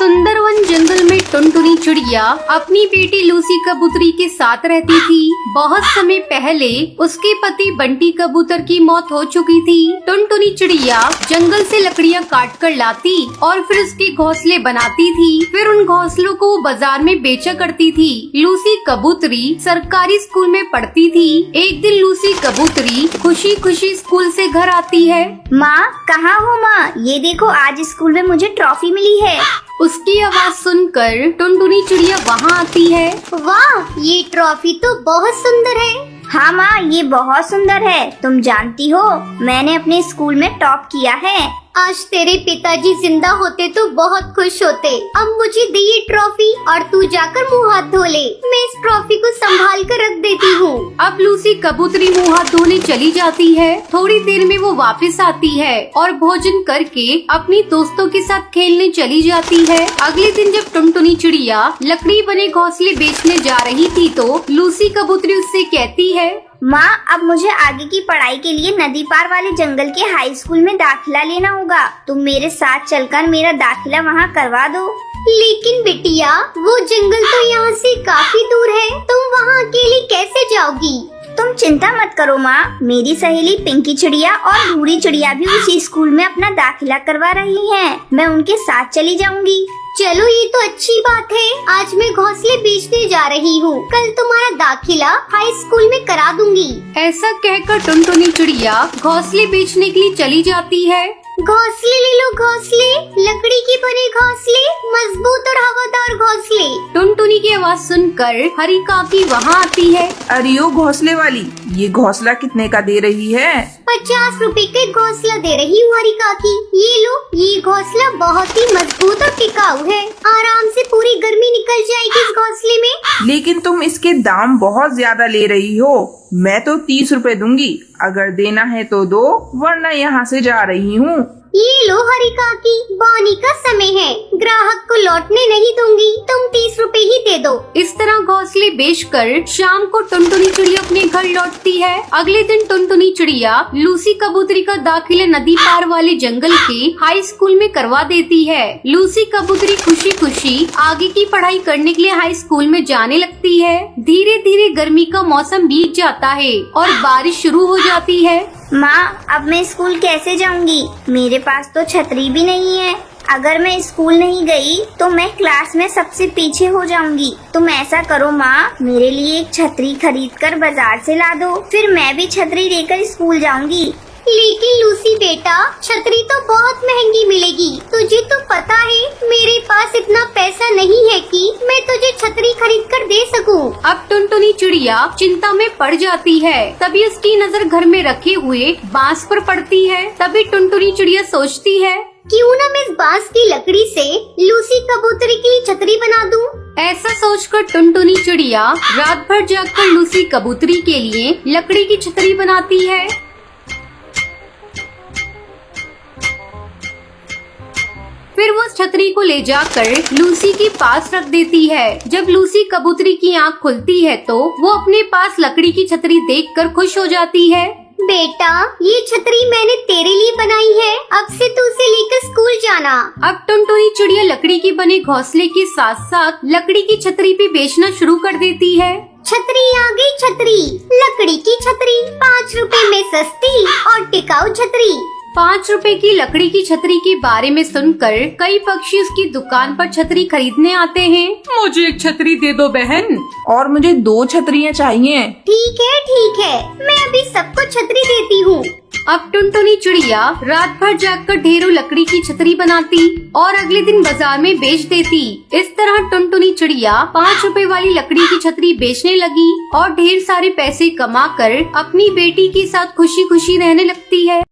सुंदरवन जंगल में टुनटुनी चिड़िया अपनी बेटी लूसी कबूतरी के साथ रहती थी। बहुत समय पहले उसके पति बंटी कबूतर की मौत हो चुकी थी। टुनटुनी चिड़िया जंगल से लकड़ियाँ काट कर लाती और फिर उसके घोंसले बनाती थी। फिर उन घोंसलों को वो बाजार में बेचा करती थी। लूसी कबूतरी सरकारी स्कूल में पढ़ती थी। एक दिन लूसी कबूतरी खुशी खुशी स्कूल से घर आती है। माँ, कहाँ हो माँ? ये देखो, आज स्कूल में मुझे ट्रॉफी मिली है। उसकी आवाज सुनकर टुनटुनी चिड़िया वहाँ आती है। वाह, ये ट्रॉफी तो बहुत सुंदर है। हाँ माँ, ये बहुत सुंदर है। तुम जानती हो, मैंने अपने स्कूल में टॉप किया है। आज तेरे पिताजी जिंदा होते तो बहुत खुश होते। अब मुझे दे ये ट्रॉफी और तू जाकर मुँह हाथ धो ले। मैं इस ट्रॉफी को संभाल कर रख देती हूँ। अब लूसी कबूतरी मुँह हाथ धोने चली जाती है। थोड़ी देर में वो वापस आती है और भोजन करके अपनी दोस्तों के साथ खेलने चली जाती है। अगले दिन जब टुनटुनी चिड़िया लकड़ी बने घोंसले बेचने जा रही थी तो लूसी कबूतरी उससे कहती है, माँ, अब मुझे आगे की पढ़ाई के लिए नदी पार वाले जंगल के हाई स्कूल में दाखिला लेना होगा। तुम मेरे साथ चलकर मेरा दाखिला वहाँ करवा दो। लेकिन बिटिया, वो जंगल तो यहाँ से काफी दूर है। तुम वहाँ अकेली कैसे जाओगी? तुम चिंता मत करो माँ, मेरी सहेली पिंकी चिड़िया और भूरी चिड़िया भी उसी स्कूल में अपना दाखिला करवा रही हैं। मैं उनके साथ चली जाऊंगी। चलो, ये तो अच्छी बात है। आज मैं घोंसले बेचने जा रही हूँ। कल तुम्हारा दाखिला हाई स्कूल में करा दूंगी। ऐसा कहकर टुनटुनी चिड़िया घोंसले बेचने के लिए चली जाती है। घोंसले ले लो, घोंसले, लकड़ी के बने घोंसले, मजबूत और हवादार घोंसले। टुनटुनी की आवाज सुनकर हरी काकी वहाँ आती है। अरे ओ घोंसले वाली, ये घोंसला कितने का दे रही है? 50 रुपए का घोंसला दे रही हूँ हरी काकी। ये लो, ये घोंसला बहुत ही मजबूत और टिकाऊ है। आराम से पूरी गर्मी निकल जाएगी इस घोंसले में। लेकिन तुम इसके दाम बहुत ज्यादा ले रही हो। मैं तो 30 रुपए दूंगी। अगर देना है तो दो, वरना यहाँ से जा रही हूँ। ये लो हरी काकी, बोनी का समय है। ग्राहक को लौटने नहीं दूंगी। तुम 30 रुपए ही दे दो। इस तरह घोंसले बेचकर शाम को टुनटुनी चिड़िया अपने घर लौटती है। अगले दिन टुनटुनी चिड़िया लूसी कबूतरी का दाखिला नदी पार वाले जंगल के हाई स्कूल में करवा देती है। लूसी कबूतरी खुशी खुशी आगे की पढ़ाई करने के लिए हाई स्कूल में जाने लगती है। धीरे धीरे गर्मी का मौसम बीत जाता है और बारिश शुरू हो जाती है। माँ, अब मैं स्कूल कैसे जाऊंगी? मेरे पास तो छतरी भी नहीं है। अगर मैं स्कूल नहीं गई तो मैं क्लास में सबसे पीछे हो जाऊंगी। तुम ऐसा करो माँ, मेरे लिए एक छतरी खरीद कर बाजार से ला दो। फिर मैं भी छतरी लेकर स्कूल जाऊंगी। लेकिन लूसी बेटा, छतरी तो बहुत महंगी मिलेगी। तुझे तो पता है मेरे पास इतना पैसा नहीं है कि मैं तुझे छतरी खरीद कर दे सकूं। अब टुनटुनी चिड़िया चिंता में पड़ जाती है। तभी उसकी नजर घर में रखे हुए बांस पर पड़ती है। तभी टुनटुनी चिड़िया सोचती है, क्यों न मैं इस बांस की लकड़ी से लूसी कबूतरी के लिए छतरी बना दूं। ऐसा सोचकर टुनटुनी चिड़िया रात भर जागकर लूसी कबूतरी के लिए लकड़ी की छतरी बनाती है। फिर वो छतरी को ले जाकर लूसी के पास रख देती है। जब लूसी कबूतरी की आँख खुलती है तो वो अपने पास लकड़ी की छतरी देखकर खुश हो जाती है। बेटा, ये छतरी मैंने तेरे लिए बनाई है। अब से तू उसे लेकर स्कूल जाना। अब टुनटुनी चिड़िया लकड़ी के बने घोंसले के साथ साथ लकड़ी की छतरी भी बेचना शुरू कर देती है। छतरी आ गई, छतरी, लकड़ी की छतरी, 5 रुपए में सस्ती और टिकाऊ छतरी। 5 रुपए की लकड़ी की छतरी के बारे में सुनकर कई पक्षी उसकी दुकान पर छतरी खरीदने आते हैं। मुझे एक छतरी दे दो बहन। और मुझे 2 छतरियाँ चाहिए। ठीक है, मैं अभी सबको छतरी देती हूँ। अब टुनटुनी चिड़िया रात भर जागकर ढेरों लकड़ी की छतरी बनाती और अगले दिन बाजार में बेच देती। इस तरह टुनटुनी चिड़िया 5 रुपए वाली लकड़ी की छतरी बेचने लगी और ढेर सारे पैसे कमाकर अपनी बेटी के साथ खुशी खुशी रहने लगती है।